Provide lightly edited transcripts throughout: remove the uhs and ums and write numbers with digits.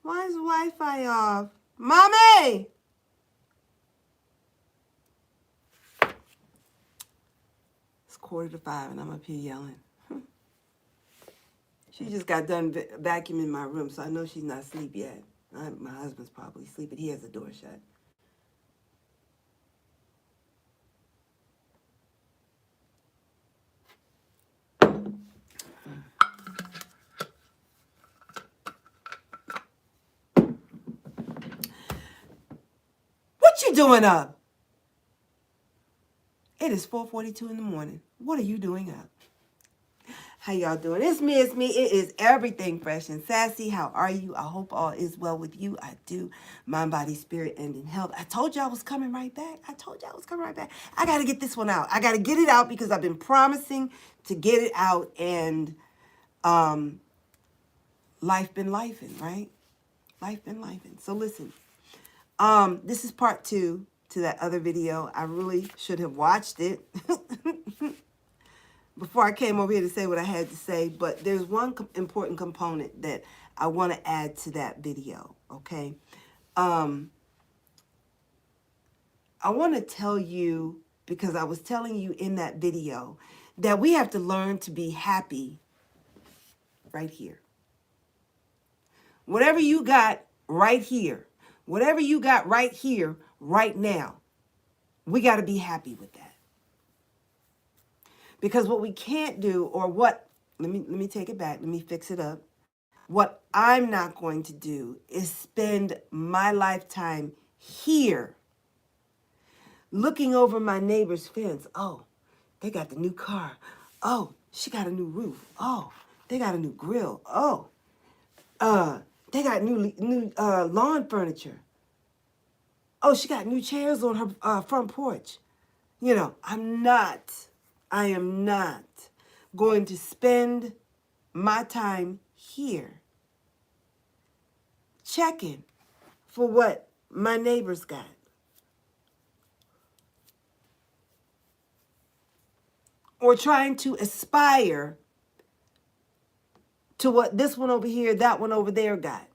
Why is the Wi-Fi off? Mommy! It's 4:45 and I'm up here yelling. She just got done vacuuming my room, so I know she's not asleep yet. My husband's probably asleep, but he has the door shut. What you doing up? It is 4:42 in the morning. What are you doing up? How y'all doing? It's me. It is Everything Fresh and Sassy. How are you? I hope all is well with you. I do. Mind, body, spirit, and in health. I told you I was coming right back. I got to get this one out. I got to get it out because I've been promising to get it out, and life been lifing, right? Life been lifing. So listen, this is part 2 to that other video. I really should have watched it before I came over here to say what I had to say, but there's one important component that I want to add to that video, okay? I want to tell you, because I was telling you in that video, that we have to learn to be happy right here. Whatever you got right here, whatever you got right here, right now, we got to be happy with that. Because what we can't do, or what, let me take it back, let me fix it up. What I'm not going to do is spend my lifetime here looking over my neighbor's fence. Oh, they got the new car. Oh, she got a new roof. Oh, they got a new grill. Oh, they got new lawn furniture. Oh, she got new chairs on her front porch. You know, I am not going to spend my time here checking for what my neighbors got. Or trying to aspire to what this one over here, that one over there got.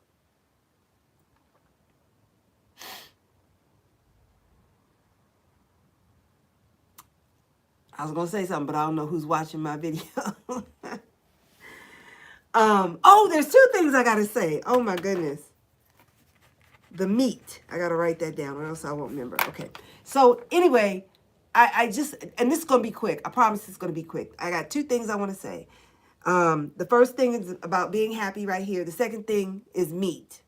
I was going to say something, but I don't know who's watching my video. There's 2 things I got to say. Oh, my goodness. The meat. I got to write that down or else I won't remember. Okay. So, anyway, I just, and this is going to be quick. I promise it's going to be quick. I got 2 things I want to say. The first thing is about being happy right here. The second thing is meat.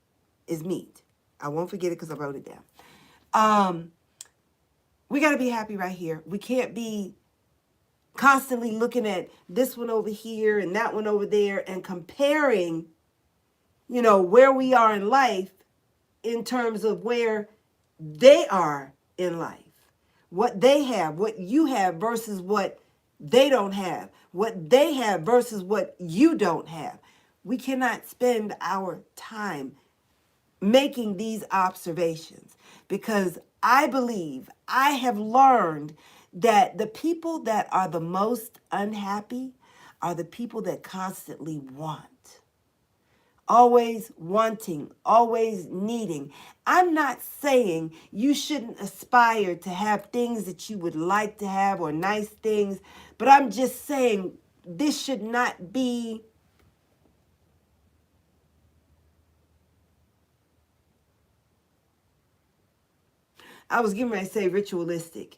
I won't forget it because I wrote it down. We got to be happy right here. We can't be constantly looking at this one over here and that one over there and comparing, you know, where we are in life in terms of where they are in life. What they have, what you have versus what they don't have. What they have versus what you don't have. We cannot spend our time making these observations because I believe, I have learned that the people that are the most unhappy are the people that constantly want. Always wanting, always needing. I'm not saying you shouldn't aspire to have things that you would like to have or nice things, but I'm just saying this should not be I was getting ready to say ritualistic.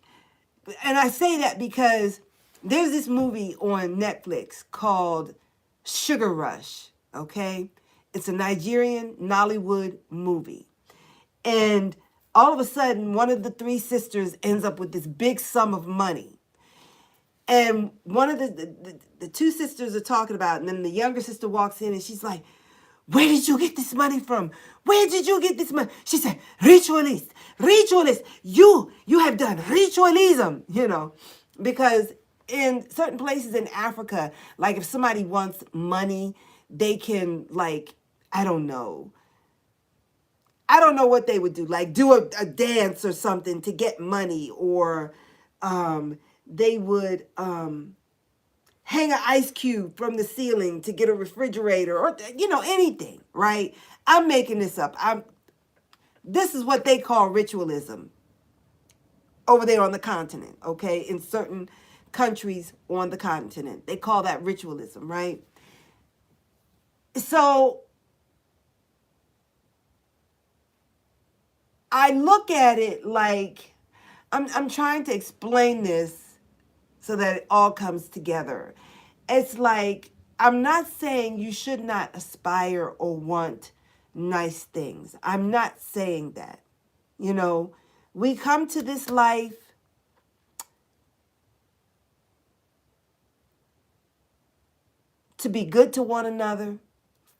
And I say that because there's this movie on Netflix called Sugar Rush, okay? It's a Nigerian Nollywood movie. And all of a sudden, one of the 3 sisters ends up with this big sum of money. And one of the 2 sisters are talking about, and then the younger sister walks in and she's like, where did you get this money from? Where did you get this money? She said, ritualist. You have done ritualism, you know, because in certain places in Africa, like if somebody wants money, they can like, I don't know what they would do, like do a dance or something to get money, or they would hang an ice cube from the ceiling to get a refrigerator or, anything, right? I'm making this up. This is what they call ritualism over there on the continent, okay? In certain countries on the continent. They call that ritualism, right? So I look at it like I'm trying to explain this so that it all comes together. It's like I'm not saying you should not aspire or want nice things. I'm not saying that. We come to this life to be good to one another,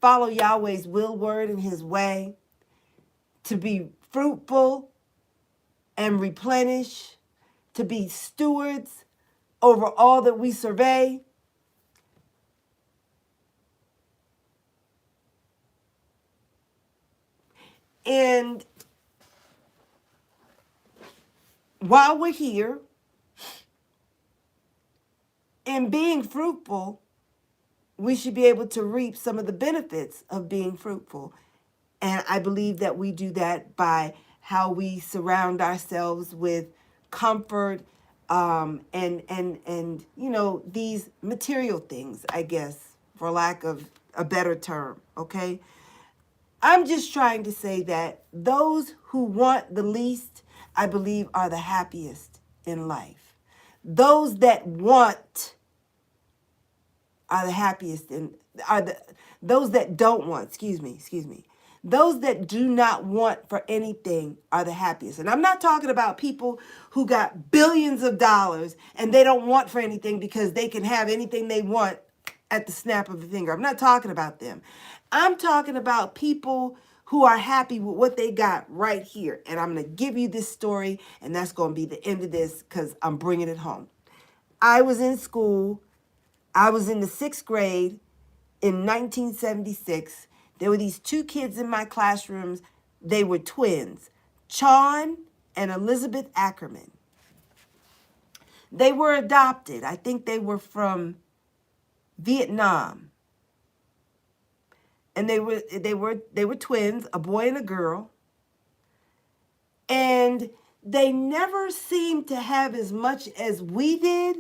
follow Yahweh's will, word, and his way, to be fruitful and replenish, to be stewards over all that we survey. And while we're here and being fruitful, we should be able to reap some of the benefits of being fruitful. And I believe that we do that by how we surround ourselves with comfort, and these material things, I guess, for lack of a better term, okay? I'm just trying to say that those who want the least, I believe, are the happiest in life. Those that want are the happiest those that don't want, excuse me. Those that do not want for anything are the happiest. And I'm not talking about people who got billions of dollars and they don't want for anything because they can have anything they want at the snap of a finger. I'm not talking about them. I'm talking about people who are happy with what they got right here. And I'm going to give you this story, and that's going to be the end of this because I'm bringing it home. I was in school. I was in the 6th grade in 1976. There were these 2 kids in my classrooms. They were twins, Chon and Elizabeth Ackerman. They were adopted. I think they were from Vietnam. And they were twins, a boy and a girl. And they never seemed to have as much as we did.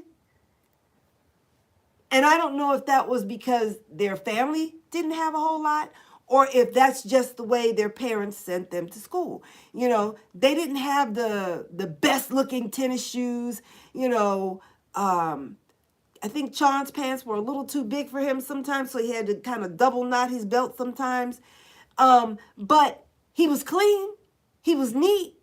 And I don't know if that was because their family didn't have a whole lot, or if that's just the way their parents sent them to school. They didn't have the best looking tennis shoes. I think Chon's pants were a little too big for him sometimes, so he had to kind of double knot his belt sometimes. But he was clean. He was neat.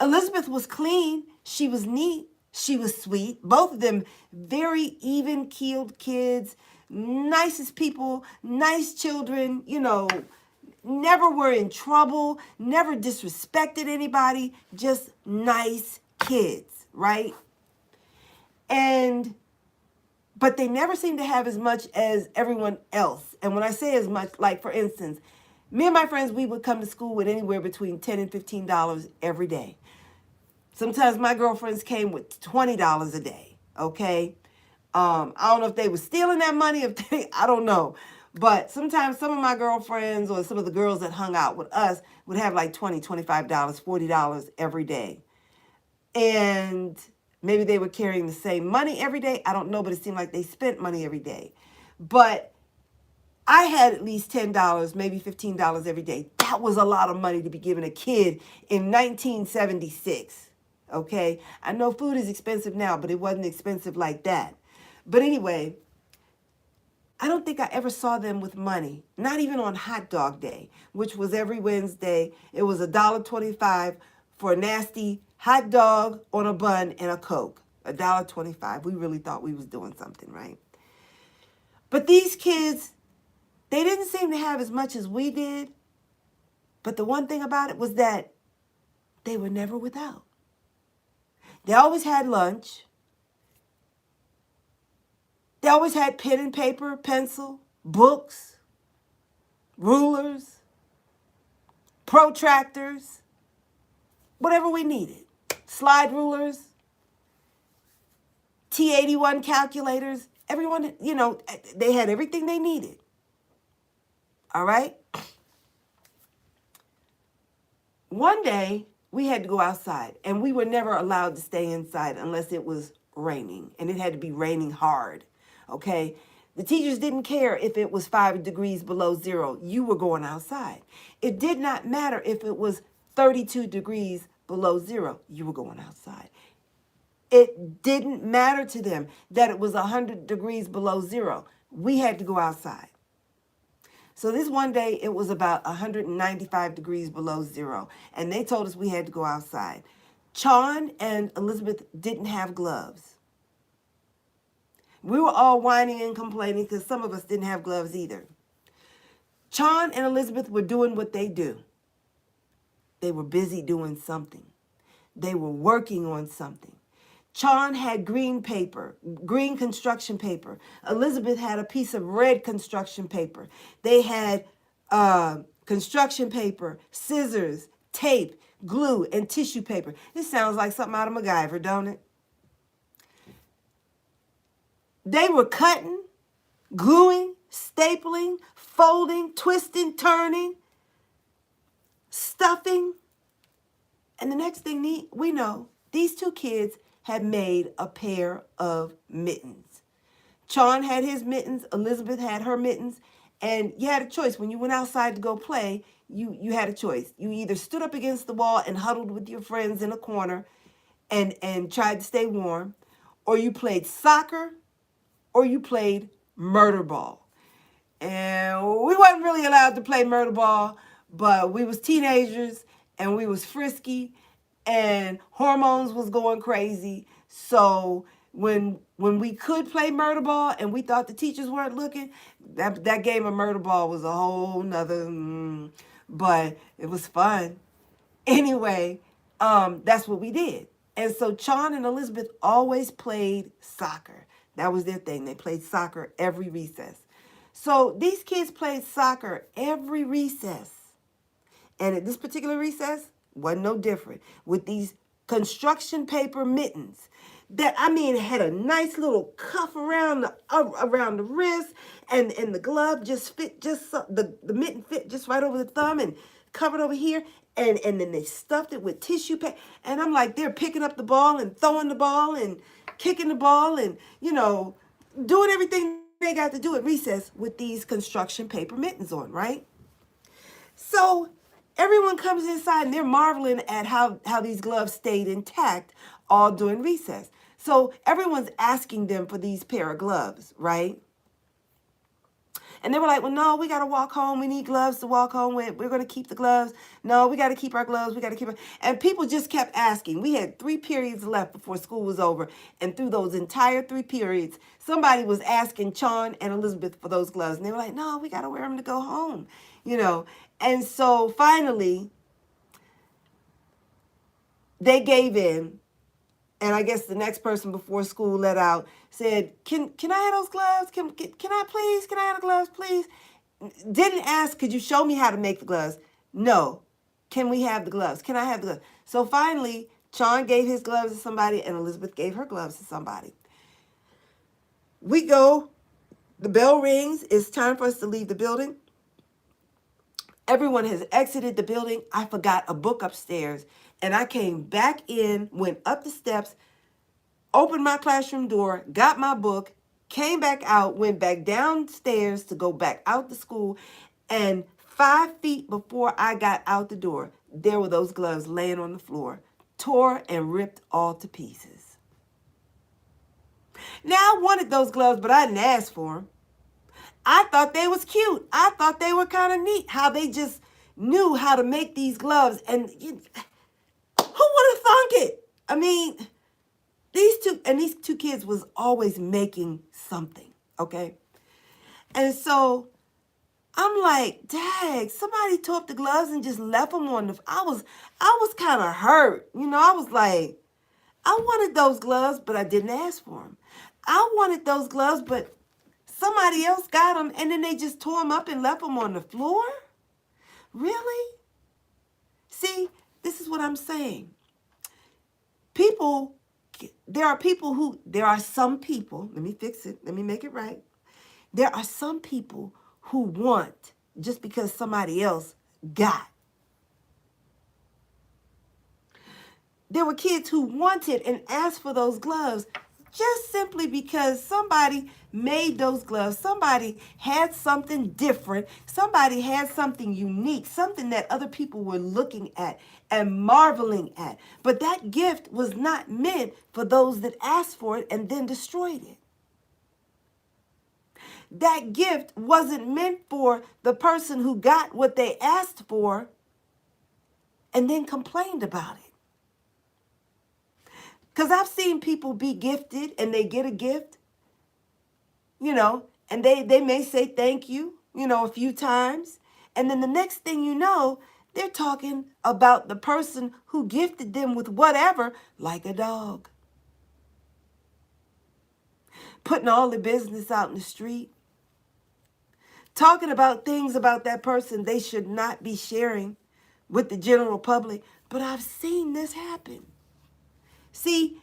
Elizabeth was clean. She was neat. She was sweet. Both of them very even-keeled kids, nicest people, nice children, never were in trouble, never disrespected anybody, just nice kids, right? But they never seemed to have as much as everyone else. And when I say as much, like for instance, me and my friends, we would come to school with anywhere between $10 and $15 every day. Sometimes my girlfriends came with $20 a day, okay? I don't know if they were stealing that money, I don't know. But sometimes some of my girlfriends or some of the girls that hung out with us would have like $20, $25, $40 every day. And maybe they were carrying the same money every day. I don't know, but it seemed like they spent money every day. But I had at least $10, maybe $15 every day. That was a lot of money to be giving a kid in 1976. Okay, I know food is expensive now, but it wasn't expensive like that. But anyway, I don't think I ever saw them with money, not even on hot dog day, which was every Wednesday. It was $1.25 for a nasty hot dog on a bun and a Coke. $1.25. We really thought we was doing something, right? But these kids, they didn't seem to have as much as we did. But the one thing about it was that they were never without. They always had lunch. They always had pen and paper, pencil, books, rulers, protractors, whatever we needed. Slide rulers, T81 calculators, Everyone, you know, they had everything they needed. All right. One day we had to go outside, and we were never allowed to stay inside unless it was raining, and it had to be raining hard. Okay. The teachers didn't care if it was 5 degrees below zero. You were going outside. It did not matter if it was 32 degrees below zero. You were going outside. It didn't matter to them that it was 100 degrees below zero. We had to go outside. So this one day, it was about 195 degrees below zero, and they told us we had to go outside. Chon and Elizabeth didn't have gloves. We were all whining and complaining because some of us didn't have gloves either. Chon and Elizabeth were doing what they do. They were busy doing something. They were working on something. Chon had green paper, green construction paper. Elizabeth had a piece of red construction paper. They had construction paper, scissors, tape, glue, and tissue paper. This sounds like something out of MacGyver, don't it? They were cutting, gluing, stapling, folding, twisting, turning, stuffing. And the next thing we know, these two kids had made a pair of mittens. Chon had his mittens, Elizabeth had her mittens, and you had a choice. When you went outside to go play, you had a choice. You either stood up against the wall and huddled with your friends in a corner and tried to stay warm, or you played soccer, or you played murder ball. And we wasn't really allowed to play murder ball, but we was teenagers and we was frisky and hormones was going crazy. So when we could play murder ball and we thought the teachers weren't looking, that game of murder ball was a whole nother, but it was fun. Anyway, that's what we did. And so Chon and Elizabeth always played soccer. That was their thing. They played soccer every recess. So these kids played soccer every recess. And at this particular recess, wasn't no different with these construction paper mittens that, I mean, had a nice little cuff around the wrist, and the glove just fit, the mitten fit just right over the thumb and covered over here, and then they stuffed it with tissue paper. And I'm like, they're picking up the ball and throwing the ball and kicking the ball and, you know, doing everything they got to do at recess with these construction paper mittens on, right? So everyone comes inside and they're marveling at how these gloves stayed intact all during recess. So everyone's asking them for these pair of gloves, right? And they were like, well, no, we got to walk home. We need gloves to walk home with. We're going to keep the gloves. No, we got to keep our gloves. We got to keep it. And people just kept asking. We had 3 periods left before school was over. And through those entire 3 periods, somebody was asking Chon and Elizabeth for those gloves. And they were like, no, we got to wear them to go home, you know. And so finally, they gave in. And I guess the next person before school let out said, can I have those gloves? Can I please? Can I have the gloves, please? Didn't ask, could you show me how to make the gloves? No. Can we have the gloves? Can I have the gloves? So finally, Chon gave his gloves to somebody and Elizabeth gave her gloves to somebody. We go. The bell rings. It's time for us to leave the building. Everyone has exited the building. I forgot a book upstairs. And I came back in, went up the steps, opened my classroom door, got my book, came back out, went back downstairs to go back out to school. And 5 feet before I got out the door, there were those gloves laying on the floor, tore and ripped all to pieces. Now, I wanted those gloves, but I didn't ask for them. I thought they was cute. I thought they were kind of neat, how they just knew how to make these gloves. And who would have thunk it? I mean, these two kids was always making something, okay? And so I'm like, dang, somebody tore up the gloves and just left them on the, I was kind of hurt. You know, I was like, I wanted those gloves, but I didn't ask for them. I wanted those gloves, but somebody else got them, and then they just tore them up and left them on the floor? Really? See, this is what I'm saying. People there are people who, there are some people, let me fix it, let me make it right. There are some people who want just because somebody else got. There were kids who wanted and asked for those gloves just simply because somebody made those gloves. Somebody had something different. Somebody had something unique, something that other people were looking at and marveling at. But that gift was not meant for those that asked for it and then destroyed it. That gift wasn't meant for the person who got what they asked for and then complained about it. Because I've seen people be gifted and they get a gift, and they may say thank you, a few times. And then the next thing you know, they're talking about the person who gifted them with whatever, like a dog. Putting all the business out in the street. Talking about things about that person they should not be sharing with the general public. But I've seen this happen. See,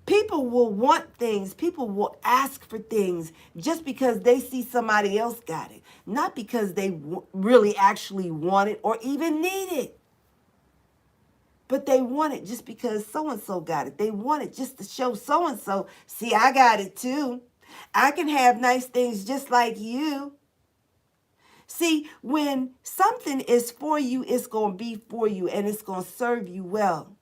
people will want things. People will ask for things just because they see somebody else got it. Not because they really actually want it or even need it. But they want it just because so-and-so got it. They want it just to show so-and-so, see, I got it too. I can have nice things just like you. See, when something is for you, it's going to be for you and it's going to serve you well.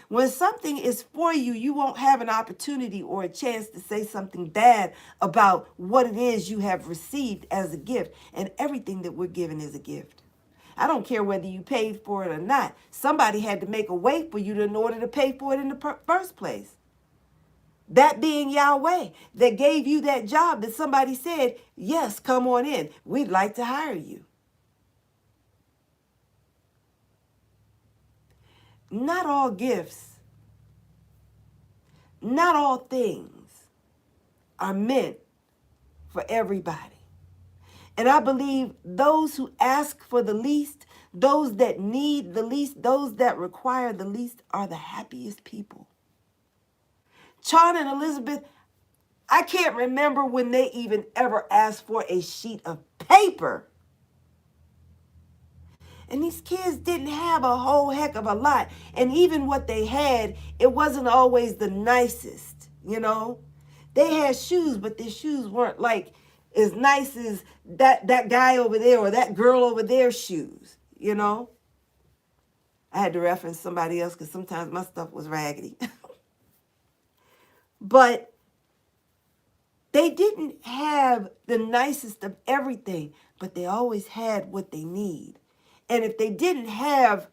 When something is for you, you won't have an opportunity or a chance to say something bad about what it is you have received as a gift. And everything that we're given is a gift. I don't care whether you paid for it or not. Somebody had to make a way for you in order to pay for it in the first place. That being Yahweh that gave you that job that somebody said, yes, come on in. We'd like to hire you. Not all gifts, not all things are meant for everybody. And I believe those who ask for the least, those that need the least, those that require the least are the happiest people. Charlotte and Elizabeth, I can't remember when they even ever asked for a sheet of paper. And these kids didn't have a whole heck of a lot. And even what they had, it wasn't always the nicest, They had shoes, but their shoes weren't like as nice as that guy over there or that girl over there's shoes, I had to reference somebody else because sometimes my stuff was raggedy. But they didn't have the nicest of everything, but they always had what they need. And if they didn't have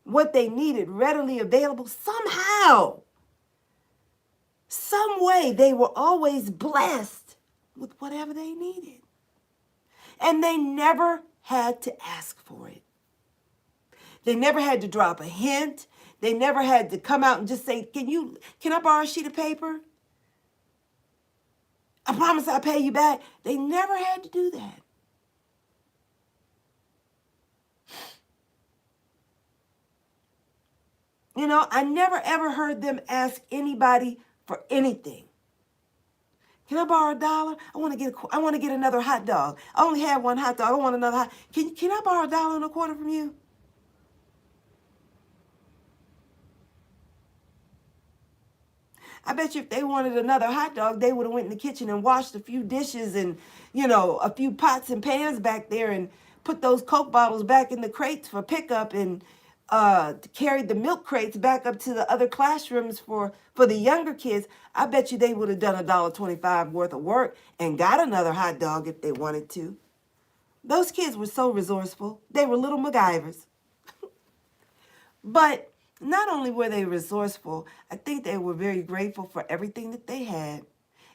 what they needed readily available, somehow, some way, they were always blessed with whatever they needed. And they never had to ask for it. They never had to drop a hint. They never had to come out and just say, can I borrow a sheet of paper? I promise I'll pay you back. They never had to do that. I never ever heard them ask anybody for anything. Can I borrow $1? I want to get another hot dog. I only have one hot dog. I want another hot. Can I borrow $1.25 from you? I bet you if they wanted another hot dog, they would have went in the kitchen and washed a few dishes and, a few pots and pans back there and put those Coke bottles back in the crates for pickup and carried the milk crates back up to the other classrooms for the younger kids. I bet you they would have done $1.25 worth of work and got another hot dog if they wanted to. Those kids were so resourceful. They were little MacGyvers. But not only were they resourceful, I think they were very grateful for everything that they had,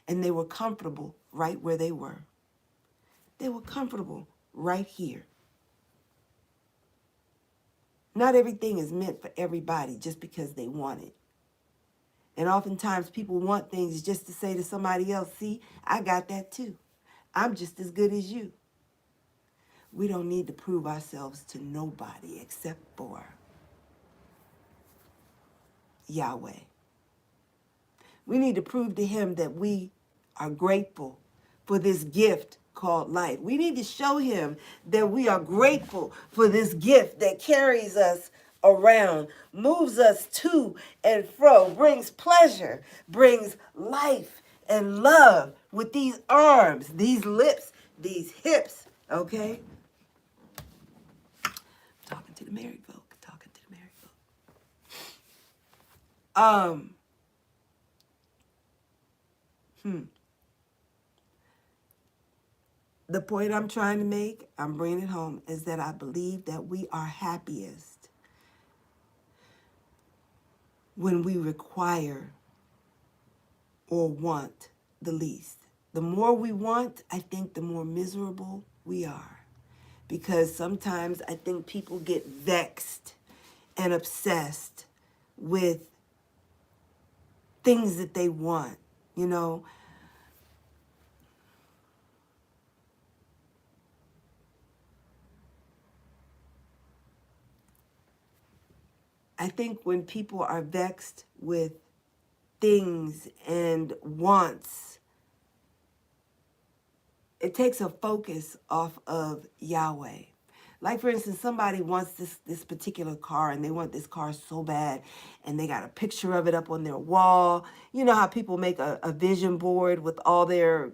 and they were comfortable right where they were. They were comfortable right here. Not everything is meant for everybody just because they want it. And oftentimes people want things just to say to somebody else, see, I got that too. I'm just as good as you. We don't need to prove ourselves to nobody except for Yahweh. We need to prove to him that we are grateful for this gift called life. We need to show him that we are grateful for this gift that carries us around, moves us to and fro, brings pleasure, brings life and love with these arms, these lips, these hips, okay? Talking to the married folk, talking to the married folk. The point I'm trying to make, I'm bringing it home, is that I believe that we are happiest when we require or want the least. The more we want, I think the more miserable we are. Because sometimes I think people get vexed and obsessed with things that they want, you know. I think when people are vexed with things and wants, it takes a focus off of Yahweh. Like, for instance, somebody wants this particular car and they want this car so bad and they got a picture of it up on their wall. You know how people make a vision board with all their,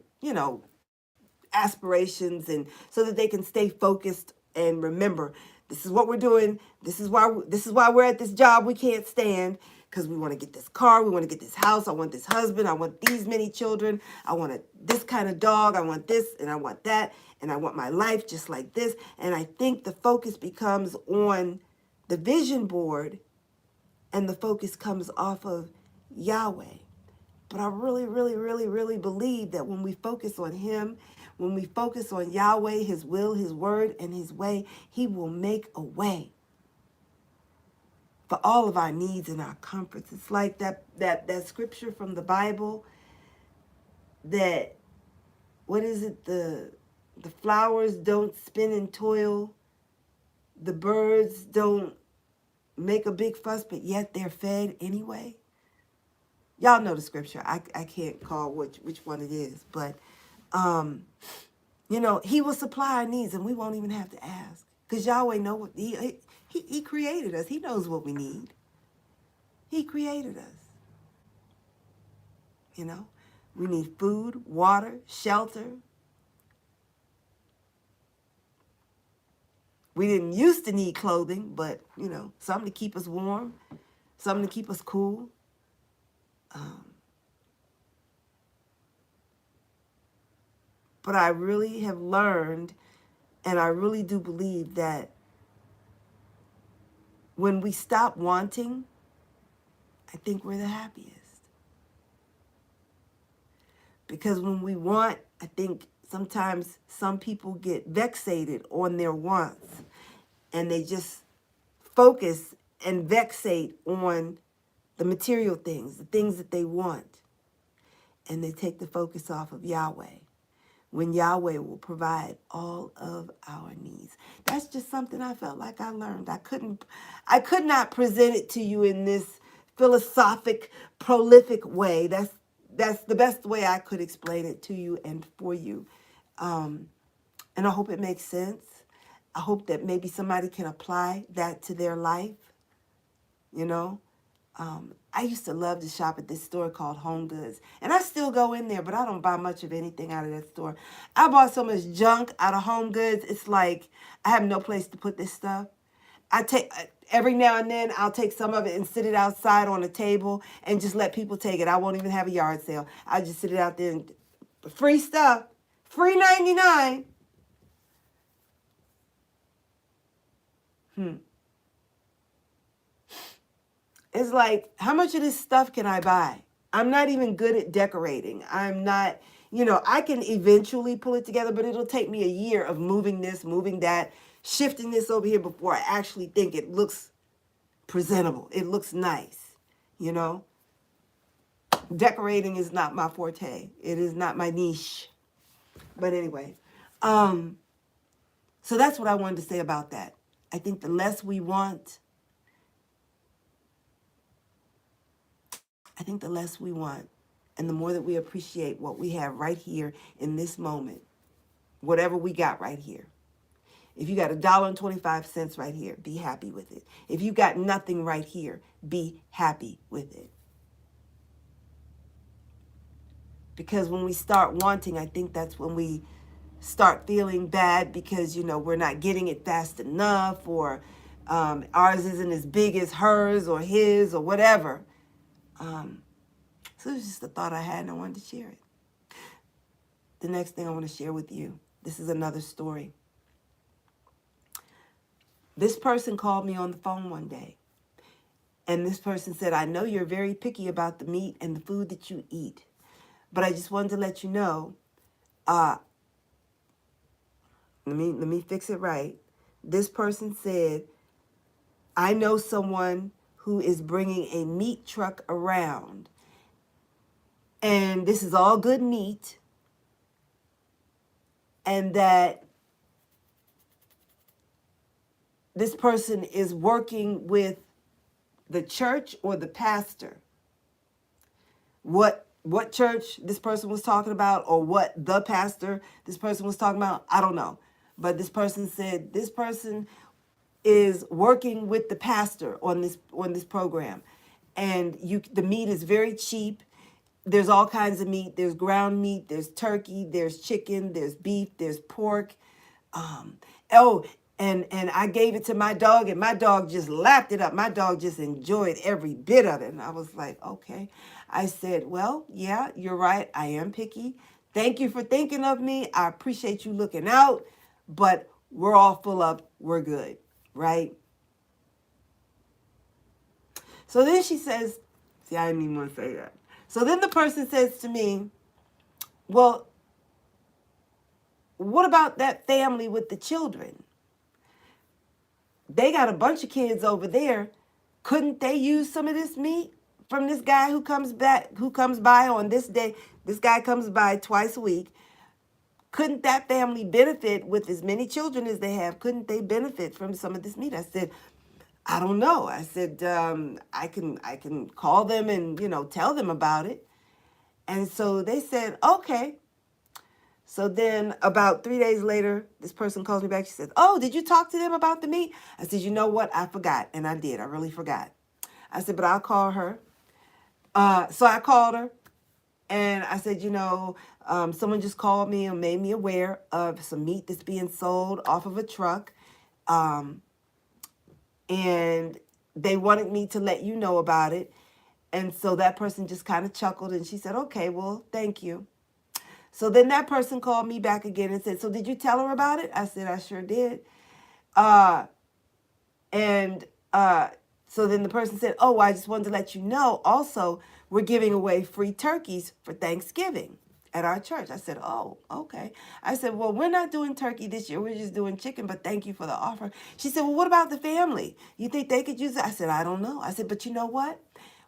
aspirations, and so that they can stay focused and remember, this is what we're doing. This is why we're at this job we can't stand, because we want to get this car, we want to get this house, I want this husband, I want these many children, I want this kind of dog, I want this and I want that, and I want my life just like this. And I think the focus becomes on the vision board and the focus comes off of Yahweh. But I really, really, really, really believe that when we focus on him, when we focus on Yahweh, his will, his word, and his way, he will make a way for all of our needs and our comforts. It's like that scripture from the Bible that, what is it? The flowers don't spin and toil. The birds don't make a big fuss, but yet they're fed anyway. Y'all know the scripture. I can't call which one it is, but he will supply our needs and we won't even have to ask, because Yahweh know what he created us. He knows what we need. He created us. We need food, water, shelter. We didn't used to need clothing, but something to keep us warm, something to keep us cool. But I really have learned, and I really do believe that when we stop wanting, I think we're the happiest. Because when we want, I think sometimes some people get vexated on their wants, and they just focus and vexate on the material things, the things that they want, and they take the focus off of Yahweh, when Yahweh will provide all of our needs. That's just something I felt like I learned. I could not present it to you in this philosophic, prolific way. That's the best way I could explain it to you and for you. And I hope it makes sense. I hope that maybe somebody can apply that to their life. I used to love to shop at this store called Home Goods. And I still go in there, but I don't buy much of anything out of that store. I bought so much junk out of Home Goods. It's like I have no place to put this stuff. Every now and then I'll take some of it and sit it outside on a table and just let people take it. I won't even have a yard sale. I just sit it out there and free stuff. Free 99. It's like, how much of this stuff can I buy? I'm not even good at decorating. I'm not, I can eventually pull it together, but it'll take me a year of moving this, moving that, shifting this over here before I actually think it looks presentable. It looks nice, Decorating is not my forte. It is not my niche. But anyway, so that's what I wanted to say about that. I think the less we want, And the more that we appreciate what we have right here in this moment, whatever we got right here. If you got $1.25 right here, be happy with it. If you got nothing right here, be happy with it. Because when we start wanting, I think that's when we start feeling bad because, we're not getting it fast enough, or ours isn't as big as hers or his or whatever. So it was just a thought I had, and I wanted to share it. The next thing I want to share with you, this is another story. This person called me on the phone one day, and this person said, I know you're very picky about the meat and the food that you eat, but I just wanted to let you know, let me fix it right. This person said, I know someone who is bringing a meat truck around, and this is all good meat, and that this person is working with the church or the pastor. What church this person was talking about, or what the pastor this person was talking about, I don't know. But this person said this person is working with the pastor on this program, and the meat is very cheap. There's all kinds of meat. There's ground meat, there's turkey, there's chicken, there's beef, there's pork. And I gave it to my dog, and my dog just lapped it up. My dog just enjoyed every bit of it. And I was like, okay. I said, well, yeah, you're right. I am picky. Thank you for thinking of me. I appreciate you looking out, but we're all full up. We're good, right? So then she says, see, I didn't even want to say that. So then the person says to me, well, what about that family with the children? They got a bunch of kids over there. Couldn't they use some of this meat from this guy who comes by on this day? This guy comes by twice a week. Couldn't that family benefit with as many children as they have? Couldn't they benefit from some of this meat? I said, I don't know. I said, I can call them and, tell them about it. And so they said, okay. So then about 3 days later, this person calls me back. She says, oh, did you talk to them about the meat? I said, you know what? I forgot. And I did. I really forgot. I said, but I'll call her. So I called her, and I said, someone just called me and made me aware of some meat that's being sold off of a truck. And they wanted me to let you know about it. And so that person just kind of chuckled, and she said, okay, well, thank you. So then that person called me back again and said, so did you tell her about it? I said, I sure did. So then the person said, oh, I just wanted to let you know, also, we're giving away free turkeys for Thanksgiving at our church. I said, oh, okay. I said, well, we're not doing turkey this year. We're just doing chicken, but thank you for the offer. She said, well, what about the family? You think they could use it? I said, I don't know. I said, but you know what?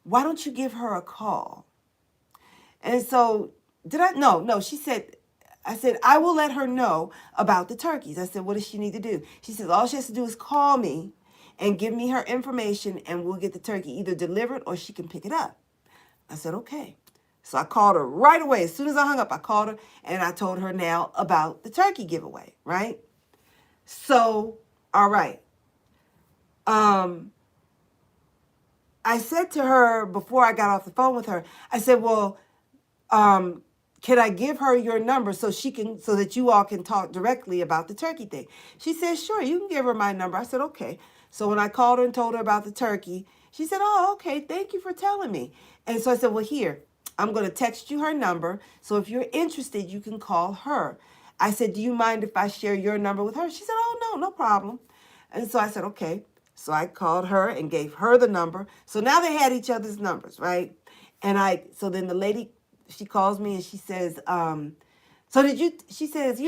Why don't you give her a call? And so No, she said, I said, I will let her know about the turkeys. I said, what does she need to do? She says, all she has to do is call me and give me her information, and we'll get the turkey either delivered or she can pick it up. I said, okay. So I called her right away. As soon as I hung up, I called her, and I told her now about the turkey giveaway, right? So, all right. I said to her before I got off the phone with her, I said, well, can I give her your number so that you all can talk directly about the turkey thing? She said, sure, you can give her my number. I said, okay. So when I called her and told her about the turkey, she said, oh, okay, thank you for telling me. And so I said, well, here, I'm going to text you her number. So if you're interested, you can call her. I said, do you mind if I share your number with her? She said, oh, no problem. And so I said, okay. So I called her and gave her the number. So now they had each other's numbers, right? So then the lady, she calls me and she says, she says,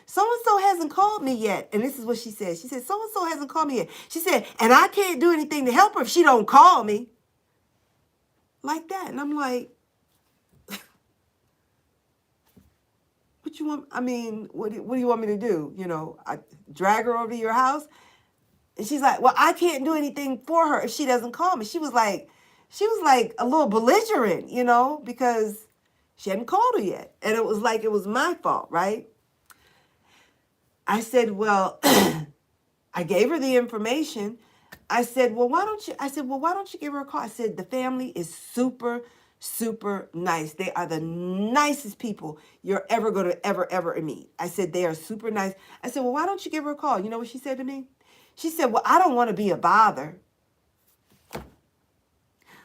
so-and-so hasn't called me yet. And this is what she said. She said, so-and-so hasn't called me yet. She said, and I can't do anything to help her if she don't call me. Like that. And I'm like, what you want? I mean, what do you want me to do? I drag her over to your house? And she's like, well, I can't do anything for her if she doesn't call me. She was like, she was like a little belligerent, you know, because she hadn't called her yet. And it was like it was my fault, right? I said, well, I gave her the information. I said, well, why don't you give her a call? I said, the family is super, super nice. They are the nicest people you're ever going to ever meet. I said, they are super nice. I said, well, why don't you give her a call? You know what she said to me? She said, well, I don't want to be a bother.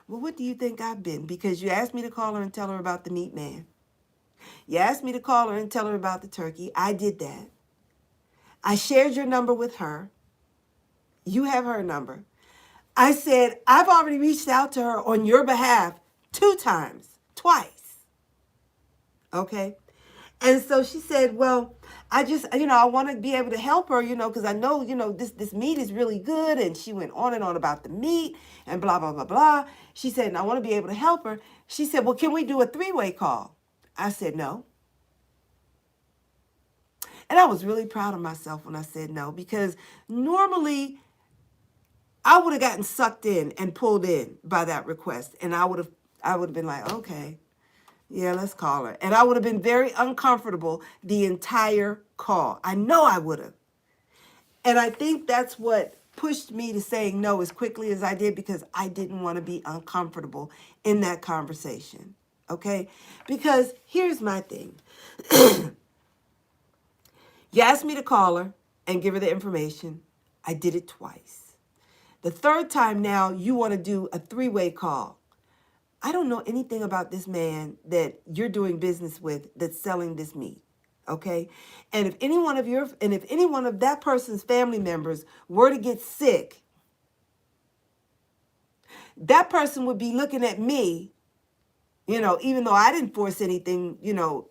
Well, what do you think I've been? Because you asked me to call her and tell her about the meat man. You asked me to call her and tell her about the turkey. I did that. I shared your number with her. You have her number. I said, I've already reached out to her on your behalf 2 times, twice. Okay. And so she said, well, I just, I want to be able to help her, because I know, this meat is really good. And she went on and on about the meat and blah, blah, blah, blah. She said, and I want to be able to help her. She said, well, can we do a 3-way call? I said, no. And I was really proud of myself when I said no, because normally I would have gotten sucked in and pulled in by that request. And I would have been like, okay, yeah, let's call her. And I would have been very uncomfortable the entire call. I know I would have. And I think that's what pushed me to saying no as quickly as I did, because I didn't want to be uncomfortable in that conversation. Okay? Because here's my thing. You asked me to call her and give her the information. I did it twice. The third time now, you want to do a 3-way call. I don't know anything about this man that you're doing business with that's selling this meat. Okay? And if any one of that person's family members were to get sick, that person would be looking at me, even though I didn't force anything,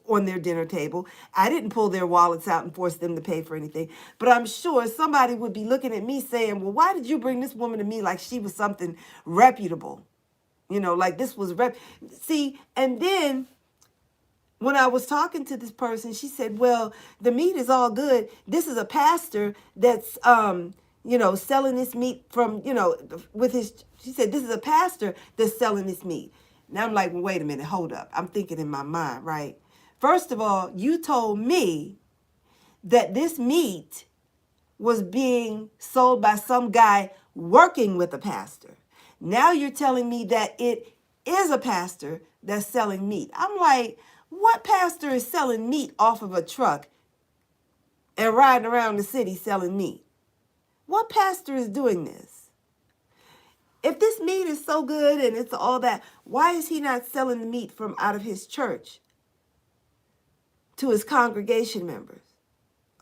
on their dinner table. I didn't pull their wallets out and force them to pay for anything. But I'm sure somebody would be looking at me saying, well, why did you bring this woman to me like she was something reputable? Like this was See, and then when I was talking to this person, she said, well, the meat is all good. This is a pastor that's, selling this meat from, she said, this is a pastor that's selling this meat. Now I'm like, well, wait a minute, hold up. I'm thinking in my mind, right? First of all, you told me that this meat was being sold by some guy working with a pastor. Now you're telling me that it is a pastor that's selling meat. I'm like, what pastor is selling meat off of a truck and riding around the city selling meat? What pastor is doing this? If this meat is so good and it's all that, why is he not selling the meat from out of his church to his congregation members?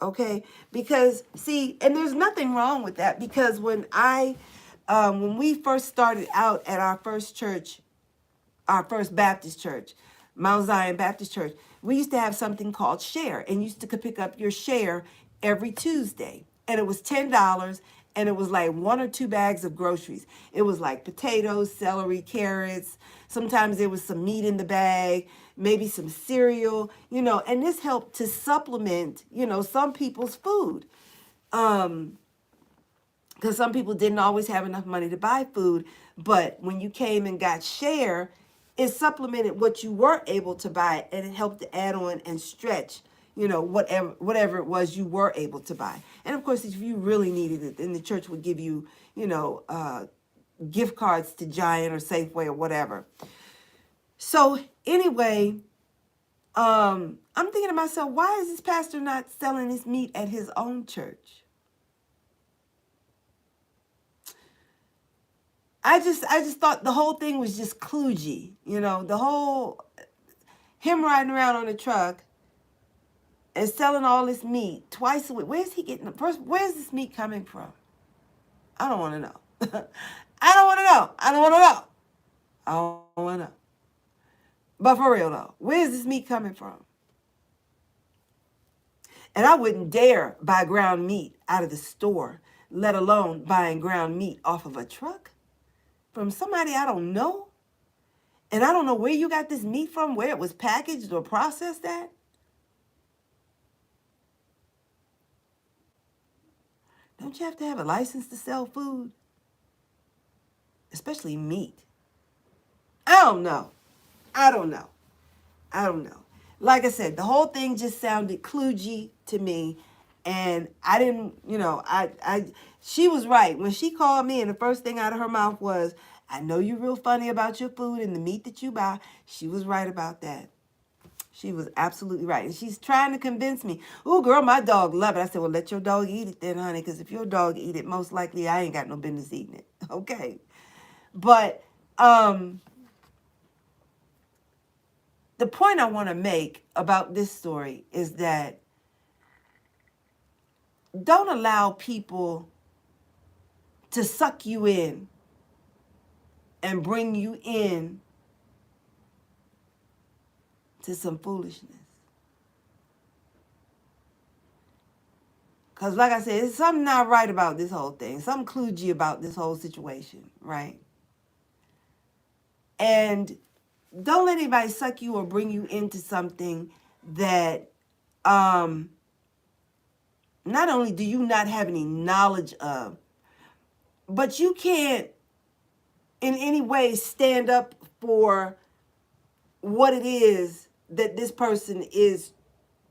Okay? Because, see, and there's nothing wrong with that, because when we first started out at our first church, our first Baptist church, Mount Zion Baptist Church, we used to have something called share, and you used to pick up your share every Tuesday. And it was $10, and it was like 1 or 2 bags of groceries. It was like potatoes, celery, carrots. Sometimes there was some meat in the bag, maybe some cereal, and this helped to supplement, some people's food. Because some people didn't always have enough money to buy food. But when you came and got share, it supplemented what you were able to buy, and it helped to add on and stretch, whatever it was you were able to buy. And of course, if you really needed it, then the church would give you, gift cards to Giant or Safeway or whatever. So anyway, I'm thinking to myself, why is this pastor not selling this meat at his own church? I just thought the whole thing was just kludgy, the whole him riding around on a truck and selling all this meat twice a week. Where's he getting where's this meat coming from? I don't want to know. I don't want to know. I don't want to know. I don't want to know. But for real though, where's this meat coming from? And I wouldn't dare buy ground meat out of the store, let alone buying ground meat off of a truck from somebody I don't know. And I don't know where you got this meat from, where it was packaged or processed at. Don't you have to have a license to sell food? Especially meat. don't know. I don't know. I don't know. Like I said, the whole thing just sounded kludgy to me. And I didn't, she was right. When she called me and the first thing out of her mouth was, I know you're real funny about your food and the meat that you buy. She was right about that. She was absolutely right. And she's trying to convince me, oh, girl, my dog love it. I said, well, let your dog eat it then, honey, because if your dog eat it, most likely I ain't got no business eating it. Okay. But the point I want to make about this story is that don't allow people to suck you in and bring you in to some foolishness. Because like I said, there's something not right about this whole thing. Something kludgy about this whole situation, right? And don't let anybody suck you or bring you into something that not only do you not have any knowledge of, but you can't in any way stand up for what it is that this person is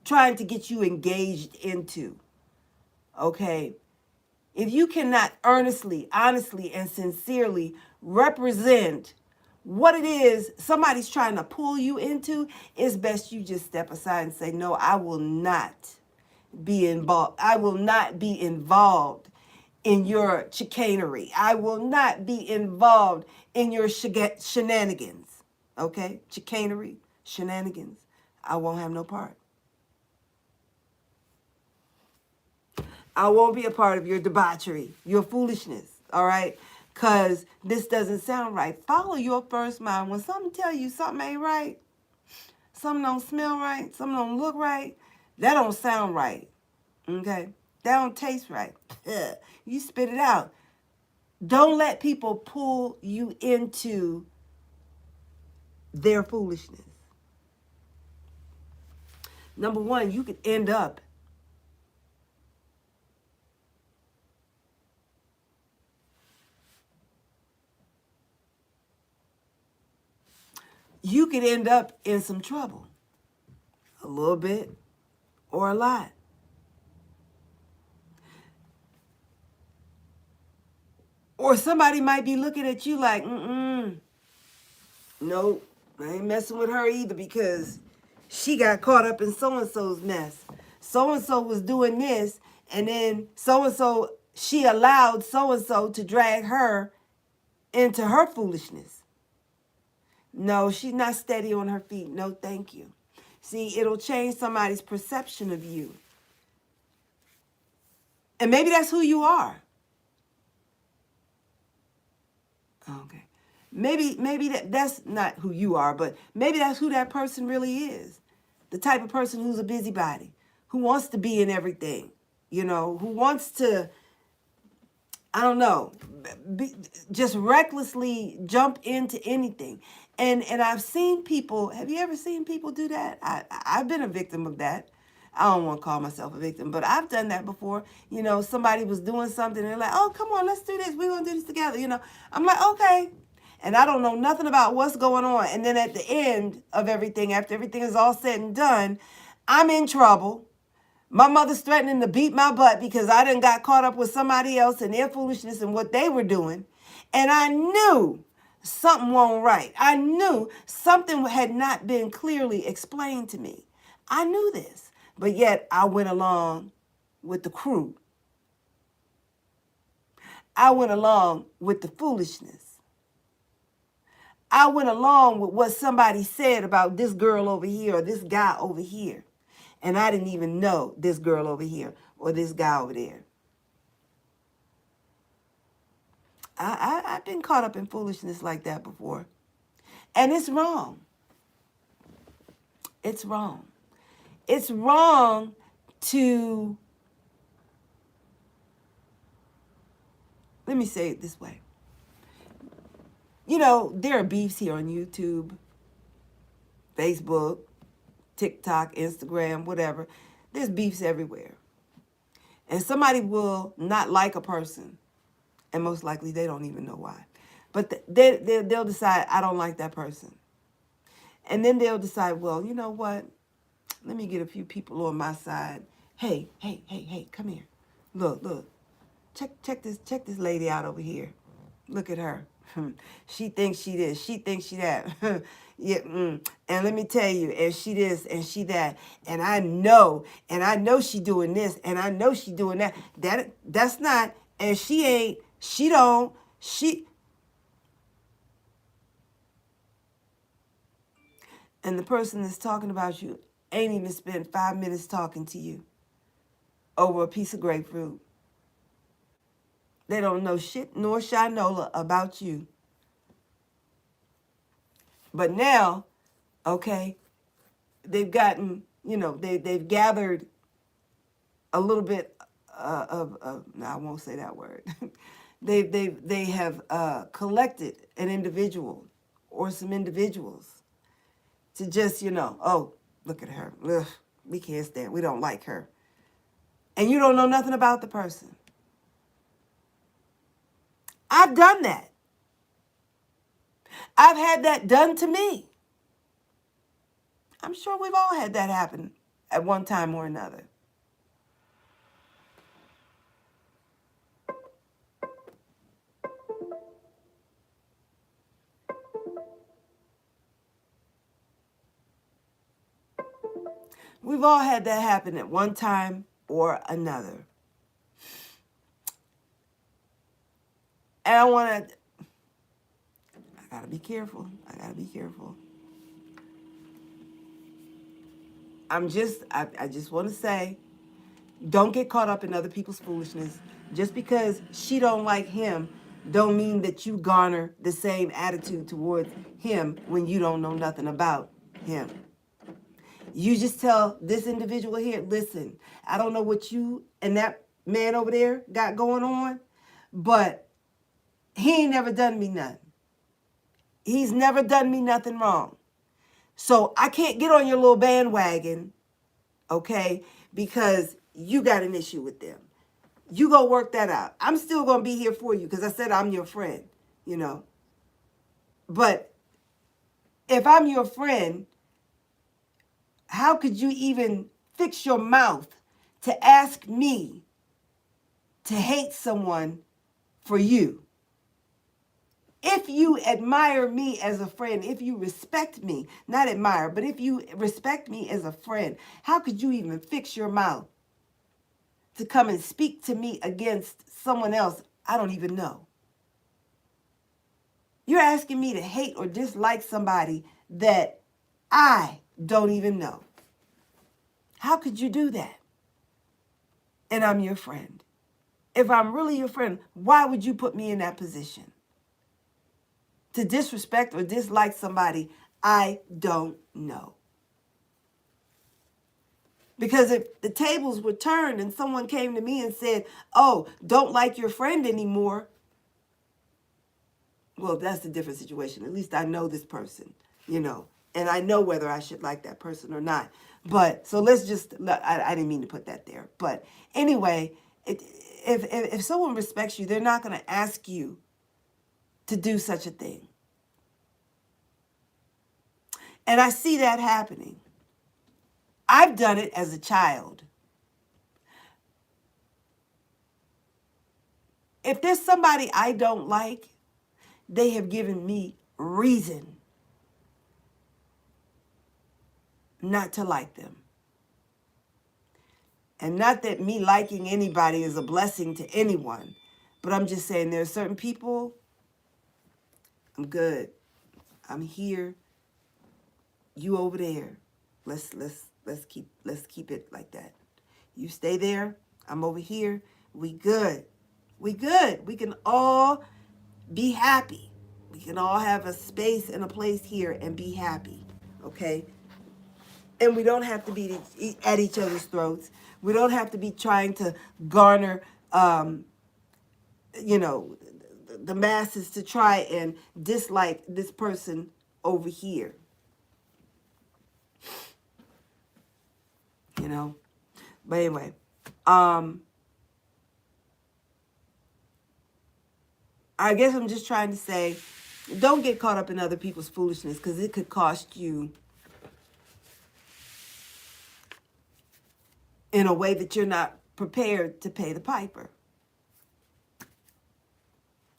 trying to get you engaged into. Okay? If you cannot earnestly, honestly, and sincerely represent what it is somebody's trying to pull you into, it's best you just step aside and say, no, I will not be involved. I will not be involved in your chicanery. I will not be involved in your shenanigans. Okay? Chicanery, shenanigans. I won't have no part. I won't be a part of your debauchery, your foolishness, all right? Because this doesn't sound right. Follow your first mind. When something tell you something ain't right, something don't smell right, something don't look right, that don't sound right, okay? That don't taste right. You spit it out. Don't let people pull you into their foolishness. Number one, you could end up in some trouble. A little bit or a lot. Or somebody might be looking at you like, nope, I ain't messing with her either because she got caught up in so-and-so's mess. So-and-so was doing this, and then so-and-so, she allowed so-and-so to drag her into her foolishness. No, she's not steady on her feet. No, thank you. See, it'll change somebody's perception of you. And maybe that's who you are. Okay. Maybe that's not who you are, but maybe that's who that person really is. The type of person who's a busybody, who wants to be in everything, who wants to, I don't know, just recklessly jump into anything. And I've seen people, have you ever seen people do that? I've been a victim of that. I don't want to call myself a victim, but I've done that before. Somebody was doing something and they're like, oh, come on, let's do this. We're going to do this together. I'm like, okay. And I don't know nothing about what's going on. And then at the end of everything, after everything is all said and done, I'm in trouble. My mother's threatening to beat my butt because I done got caught up with somebody else and their foolishness and what they were doing. And I knew something wasn't right. I knew something had not been clearly explained to me. I knew this. But yet I went along with the crew. I went along with the foolishness. I went along with what somebody said about this girl over here or this guy over here. And I didn't even know this girl over here or this guy over there. I've been caught up in foolishness like that before. And it's wrong. It's wrong. It's wrong to, let me say it this way. There are beefs here on YouTube, Facebook, TikTok, Instagram, whatever. There's beefs everywhere. And somebody will not like a person. And most likely they don't even know why. But they'll decide, I don't like that person. And then they'll decide, well, you know what? Let me get a few people on my side. Hey, hey, hey, hey, come here. Look. Check this lady out over here. Look at her. She thinks she this. She thinks she that. Yeah. And let me tell you, and she this and she that. And I know she doing this, and I know she doing that. That's not. And she ain't. She don't. She. And the person that's talking about you ain't even spent 5 minutes talking to you over a piece of grapefruit. They don't know shit nor shinola about you. But now, okay, they've gotten, they've gathered a little bit no, I won't say that word. They have collected an individual or some individuals to just, oh, look at her. Ugh, we can't stand, we don't like her. And you don't know nothing about the person. I've done that. I've had that done to me. I'm sure we've all had that happen at one time or another. We've all had that happen at one time or another. And I gotta be careful. I just want to say, don't get caught up in other people's foolishness. Just because she don't like him, don't mean that you garner the same attitude towards him when you don't know nothing about him. You just tell this individual here, listen, I don't know what you and that man over there got going on, but he ain't never done me nothing. He's never done me nothing wrong. So I can't get on your little bandwagon, okay, because you got an issue with them. You go work that out. I'm still going to be here for you because I said I'm your friend, But if I'm your friend, how could you even fix your mouth to ask me to hate someone for you? If you admire me as a friend, if you respect me, not admire, but if you respect me as a friend, how could you even fix your mouth to come and speak to me against someone else I don't even know? You're asking me to hate or dislike somebody that I don't even know. How could you do that? And I'm your friend. If I'm really your friend, why would you put me in that position? To disrespect or dislike somebody I don't know. Because if the tables were turned and someone came to me and said, oh, don't like your friend anymore, well, that's a different situation. At least I know this person, and I know whether I should like that person or not. But so let's just, I didn't mean to put that there. But anyway, if someone respects you, they're not going to ask you to do such a thing. And I see that happening. I've done it as a child. If there's somebody I don't like, they have given me reason not to like them. And not that me liking anybody is a blessing to anyone, but I'm just saying there are certain people, I'm good. I'm here. You over there. Let's keep it like that. You stay there. I'm over here. We good. We good. We can all be happy. We can all have a space and a place here and be happy. Okay? And we don't have to be at each other's throats. We don't have to be trying to garner, the masses to try and dislike this person over here. But anyway, I'm I guess I'm just trying to say, don't get caught up in other people's foolishness, because it could cost you in a way that you're not prepared to pay the piper.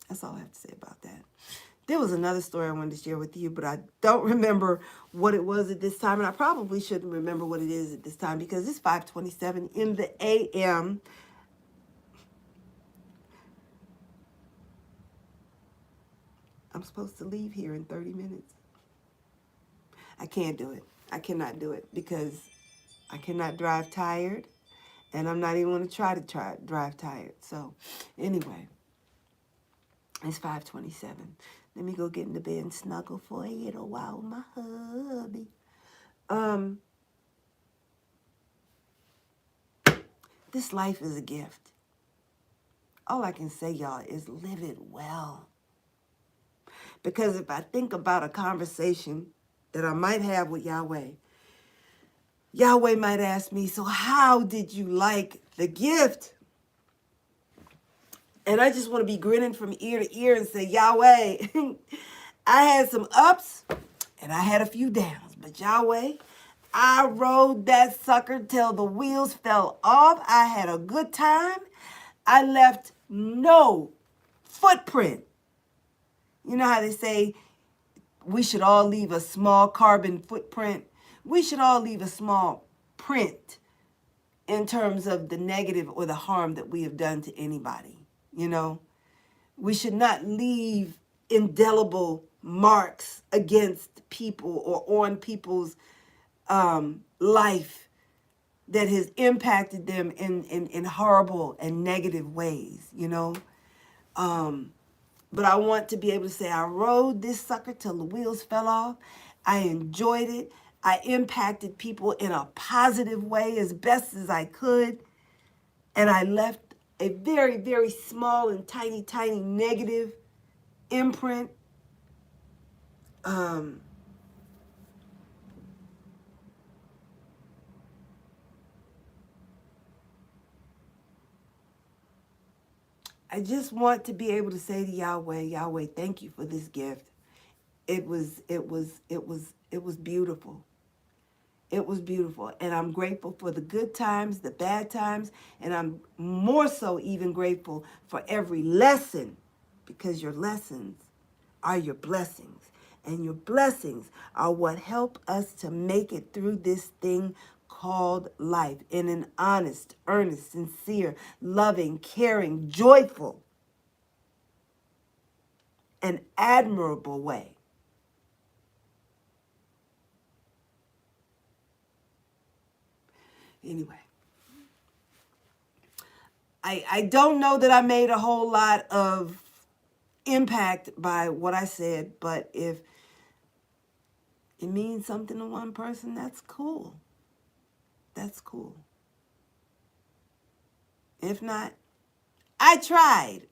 That's all I have to say about that. There was another story I wanted to share with you, but I don't remember what it was at this time, and I probably shouldn't remember what it is at this time because it's 5:27 in the a.m. I'm supposed to leave here in 30 minutes. I can't do it. I cannot do it because I cannot drive tired, and I'm not even going to try to drive tired. So anyway, it's 5:27. Let me go get in the bed and snuggle for a little while with my hubby. This life is a gift. All I can say, y'all, is live it well. Because if I think about a conversation that I might have with Yahweh, Yahweh might ask me, so how did you like the gift? And I just want to be grinning from ear to ear and say, Yahweh, I had some ups and I had a few downs. But Yahweh, I rode that sucker till the wheels fell off. I had a good time. I left no footprint. You know how they say we should all leave a small carbon footprint? We should all leave a small print in terms of the negative or the harm that we have done to anybody. You know, we should not leave indelible marks against people or on people's life that has impacted them in horrible and negative ways, you know. But I want to be able to say I rode this sucker till the wheels fell off. I enjoyed it. I impacted people in a positive way as best as I could. And I left a very, very small and tiny, tiny negative imprint. I just want to be able to say to Yahweh, Yahweh, thank you for this gift. It was beautiful. It was beautiful. And I'm grateful for the good times, the bad times, and I'm more so even grateful for every lesson, because your lessons are your blessings. And your blessings are what help us to make it through this thing called life in an honest, earnest, sincere, loving, caring, joyful, and admirable way. Anyway, I don't know that I made a whole lot of impact by what I said, but if it means something to one person, that's cool. That's cool. If not, I tried.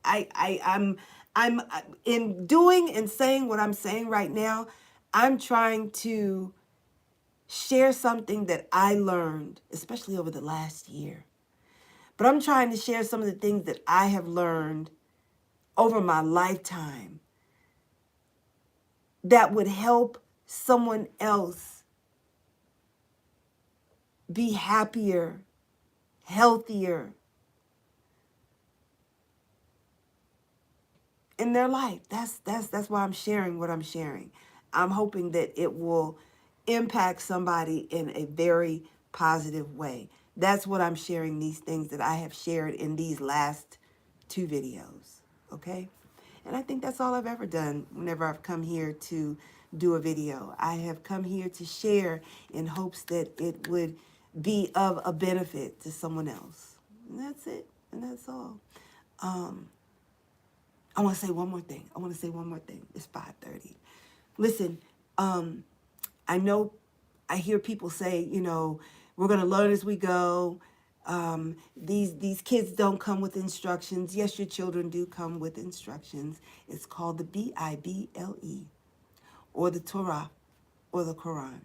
I'm in doing and saying what I'm saying right now. I'm trying to share something that I learned, especially over the last year. But I'm trying to share some of the things that I have learned over my lifetime that would help someone else be happier, healthier in their life. That's why I'm sharing what I'm sharing. I'm hoping that it will impact somebody in a very positive way. That's what I'm sharing, these things that I have shared in these last 2 videos, okay? And I think that's all I've ever done whenever I've come here to do a video. I have come here to share in hopes that it would be of a benefit to someone else. And that's it, and that's all. I want to say one more thing. It's 5:30. Listen, I know I hear people say, you know, we're going to learn as we go. These kids don't come with instructions. Yes, your children do come with instructions. It's called the Bible, or the Torah, or the Quran.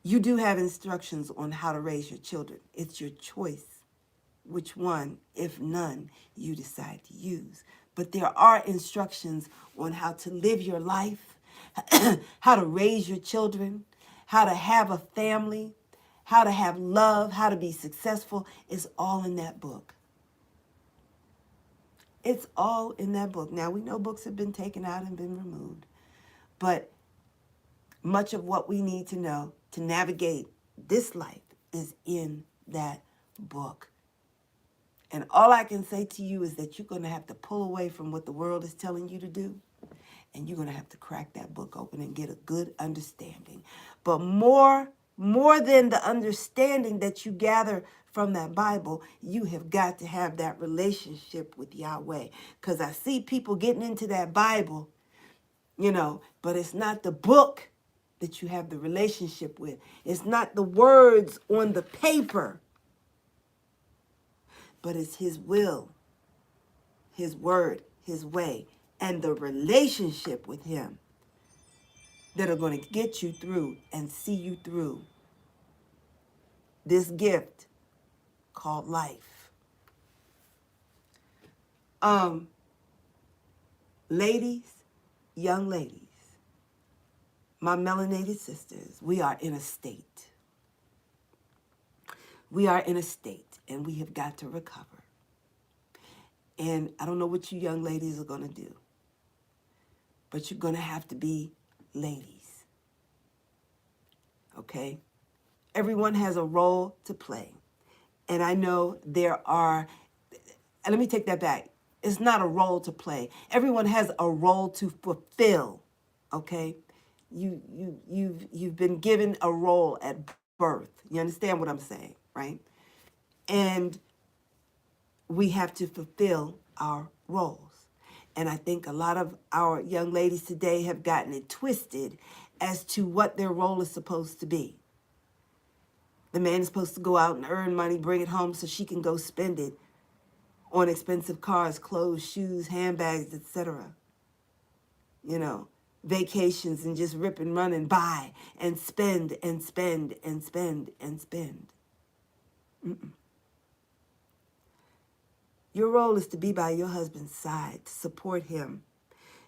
You do have instructions on how to raise your children. It's your choice which one, if none, you decide to use. But there are instructions on how to live your life, how to raise your children, how to have a family, how to have love, how to be successful. It's all in that book. It's all in that book. Now, we know books have been taken out and been removed, but much of what we need to know to navigate this life is in that book. And all I can say to you is that you're going to have to pull away from what the world is telling you to do, and you're going to have to crack that book open and get a good understanding. But more than the understanding that you gather from that Bible, you have got to have that relationship with Yahweh. Because I see people getting into that Bible, but it's not the book that you have the relationship with. It's not the words on the paper, but it's his will, his word, his way, and the relationship with him that are going to get you through and see you through this gift called life. Ladies, young ladies, my melanated sisters, we are in a state. We are in a state, and we have got to recover. And I don't know what you young ladies are going to do, but you're going to have to be ladies. Okay? Everyone has a role to play. And I know there are, and let me take that back. It's not a role to play. Everyone has a role to fulfill. Okay? You've been given a role at birth. You understand what I'm saying, right? And we have to fulfill our roles. And I think a lot of our young ladies today have gotten it twisted as to what their role is supposed to be. The man is supposed to go out and earn money, bring it home so she can go spend it on expensive cars, clothes, shoes, handbags, etc. Vacations, and just rip and run and buy and spend and spend and spend and spend. Your role is to be by your husband's side, to support him.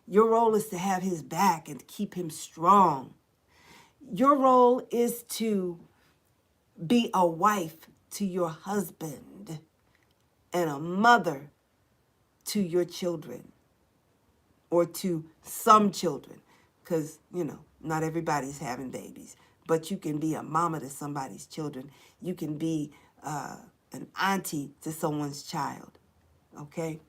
Your role is to have his back and to keep him strong. Your role is to be a wife to your husband and a mother to your children, or to some children, because, not everybody's having babies, but you can be a mama to somebody's children. You can be an auntie to someone's child, okay?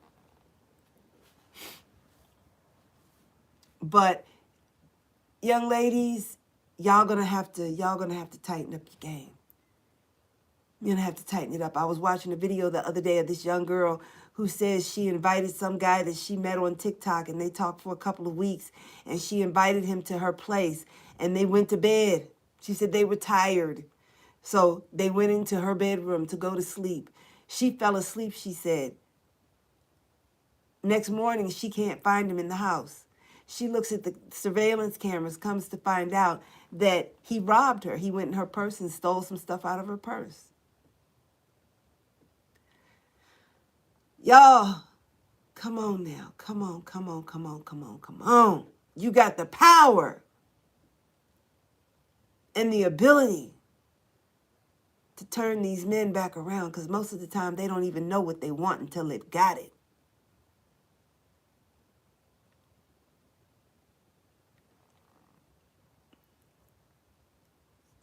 But young ladies, y'all gonna have to tighten up your game. You're gonna have to tighten it up. I was watching a video the other day of this young girl who says she invited some guy that she met on TikTok, and they talked for a couple of weeks, and she invited him to her place, and they went to bed. She said they were tired. So they went into her bedroom to go to sleep. She fell asleep, she said. Next morning, she can't find him in the house. She looks at the surveillance cameras, comes to find out that he robbed her. He went in her purse and stole some stuff out of her purse. Y'all, come on now. Come on. You got the power and the ability to turn these men back around, because most of the time they don't even know what they want until they've got it.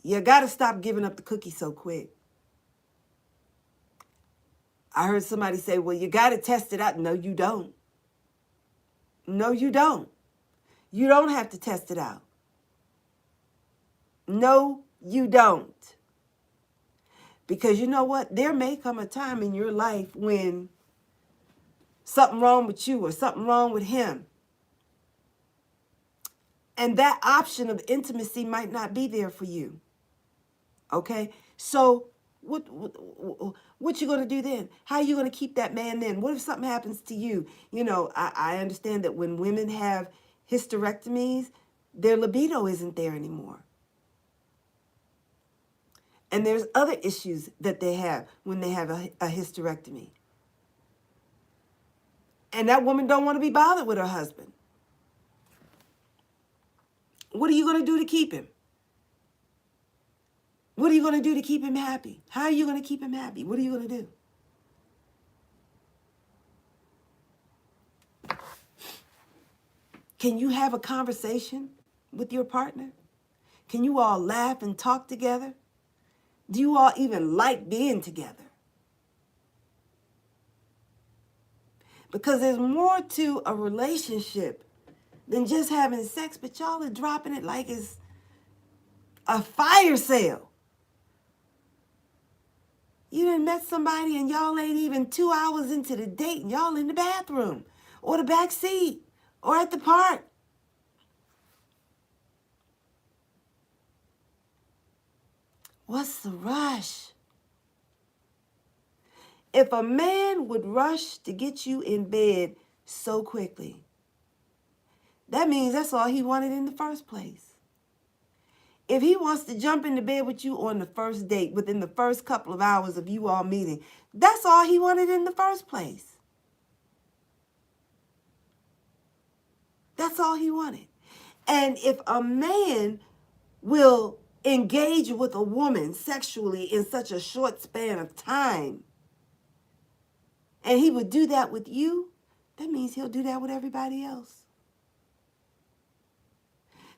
You got to stop giving up the cookie so quick. I heard somebody say, well, you got to test it out. No, you don't. No, you don't. You don't have to test it out. No, you don't. Because you know what? There may come a time in your life when something wrong with you or something wrong with him. And that option of intimacy might not be there for you. Okay? So what you going to do then? How are you going to keep that man then? What if something happens to you? I understand that when women have hysterectomies, their libido isn't there anymore. And there's other issues that they have when they have a hysterectomy. And that woman don't want to be bothered with her husband. What are you going to do to keep him? What are you going to do to keep him happy? How are you going to keep him happy? What are you going to do? Can you have a conversation with your partner? Can you all laugh and talk together? Do you all even like being together? Because there's more to a relationship than just having sex, but y'all are dropping it like it's a fire sale. You done met somebody and y'all ain't even 2 hours into the date and y'all in the bathroom or the back seat or at the park. What's the rush? If a man would rush to get you in bed so quickly, that means that's all he wanted in the first place. If he wants to jump into bed with you on the first date, within the first couple of hours of you all meeting, that's all he wanted in the first place. That's all he wanted. And if a man will engage with a woman sexually in such a short span of time, and he would do that with you, that means he'll do that with everybody else.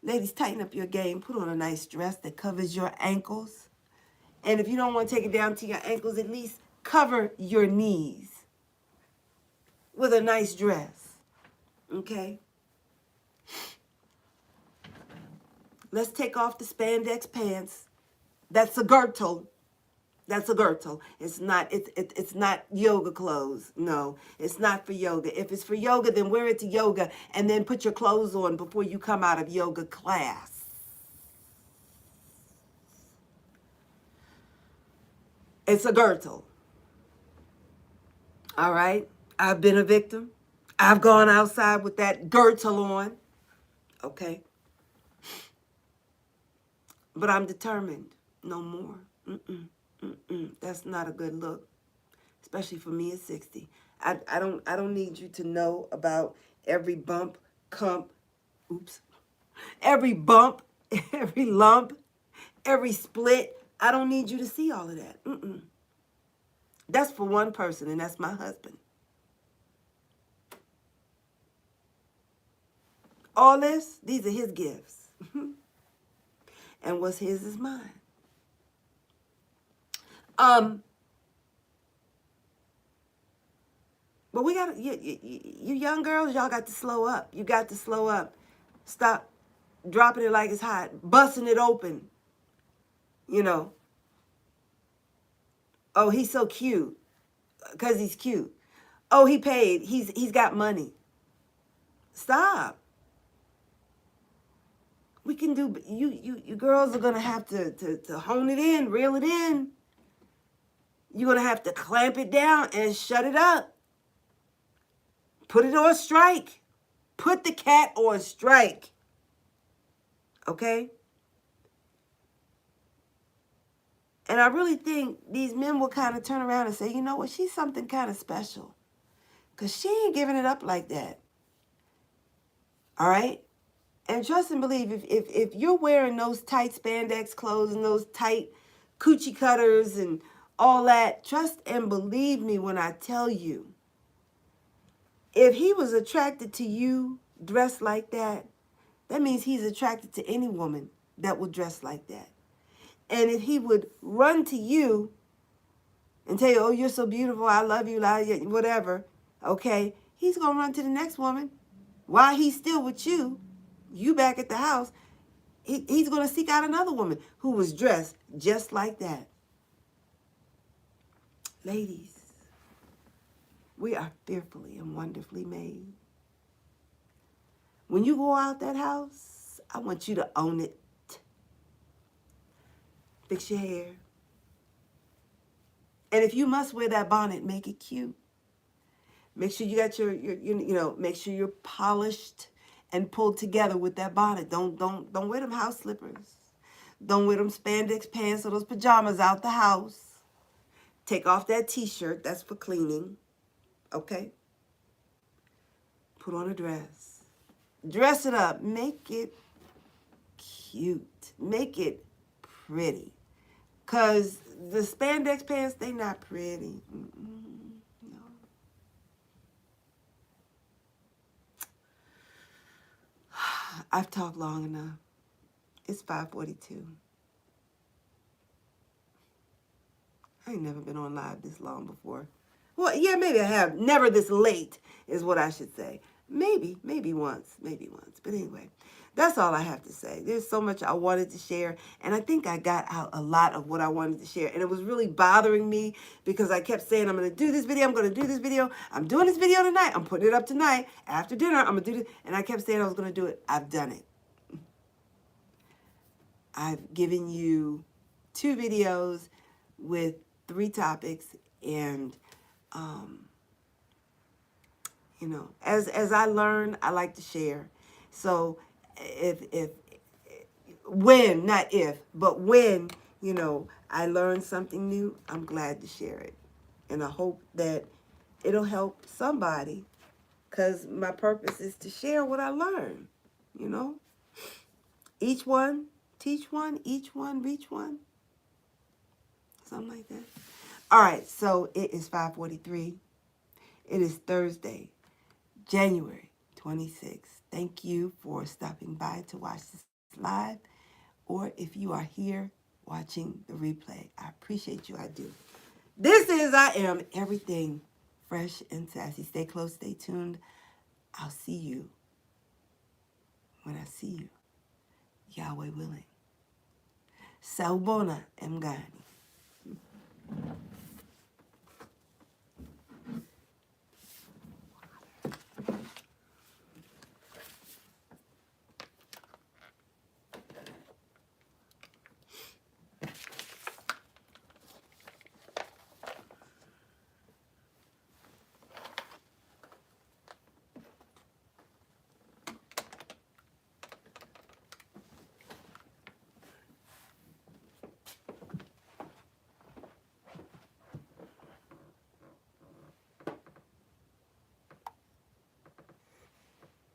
Ladies, tighten up your game. Put on a nice dress that covers your ankles. And if you don't want to take it down to your ankles, at least cover your knees with a nice dress. Okay? Let's take off the spandex pants. That's a girdle. That's a girdle. It's not yoga clothes. No, it's not for yoga. If it's for yoga, then wear it to yoga and then put your clothes on before you come out of yoga class. It's a girdle. All right? I've been a victim. I've gone outside with that girdle on. Okay? But I'm determined. No more. That's not a good look, especially for me at 60. I don't need you to know about every bump, every bump, every lump, every split. I don't need you to see all of that. That's for one person, and that's my husband. All this, these are his gifts. And what's his is mine. But we got you young girls, y'all got to slow up. You got to slow up. Stop dropping it like it's hot, busting it open. You know. Oh, he's so cute because he's cute. Oh, he paid. He's got money. Stop. We can do. You girls are gonna have to hone it in, reel it in. You're gonna have to clamp it down and shut it up. Put it on strike. Put the cat on strike. Okay? And I really think these men will kind of turn around and say, you know what, she's something kind of special. Because she ain't giving it up like that. All right? And trust and believe, if you're wearing those tight spandex clothes and those tight coochie cutters and all that, trust and believe me when I tell you, if he was attracted to you dressed like that, that means he's attracted to any woman that will dress like that. And if he would run to you and tell you, oh, you're so beautiful, I love you, whatever, okay, he's going to run to the next woman. While he's still with you, you back at the house, he's going to seek out another woman who was dressed just like that. Ladies, we are fearfully and wonderfully made. When you go out that house, I want you to own it. Fix your hair. And if you must wear that bonnet, make it cute. Make sure you got make sure you're polished and pulled together with that bonnet. Don't wear them house slippers. Don't wear them spandex pants or those pajamas out the house. Take off that t-shirt. That's for cleaning. Okay? Put on a dress. Dress it up. Make it cute. Make it pretty. Because the spandex pants, they not pretty. No. I've talked long enough. It's 5:42. I ain't never been on live this long before. Well, yeah, maybe I have. Never this late is what I should say. Maybe once. But anyway, that's all I have to say. There's so much I wanted to share, and I think I got out a lot of what I wanted to share. And it was really bothering me because I kept saying, I'm going to do this video, I'm going to do this video. I'm doing this video tonight. I'm putting it up tonight. After dinner, I'm going to do this. And I kept saying I was going to do it. I've done it. I've given you 2 videos with 3 topics, and you know, as I learn, I like to share. So when, not if, but when, you know, I learn something new, I'm glad to share it. And I hope that it'll help somebody, because my purpose is to share what I learn, you know. Each one, teach one, each one, reach one. Something like that. All right, so it is 5:43. It is Thursday, January 26th. Thank you for stopping by to watch this live, or if you are here watching the replay, I appreciate you. I do. This is I Am Everything Fresh and Sassy. Stay close, stay tuned. I'll see you when I see you, Yahweh willing. Sawubona emngani.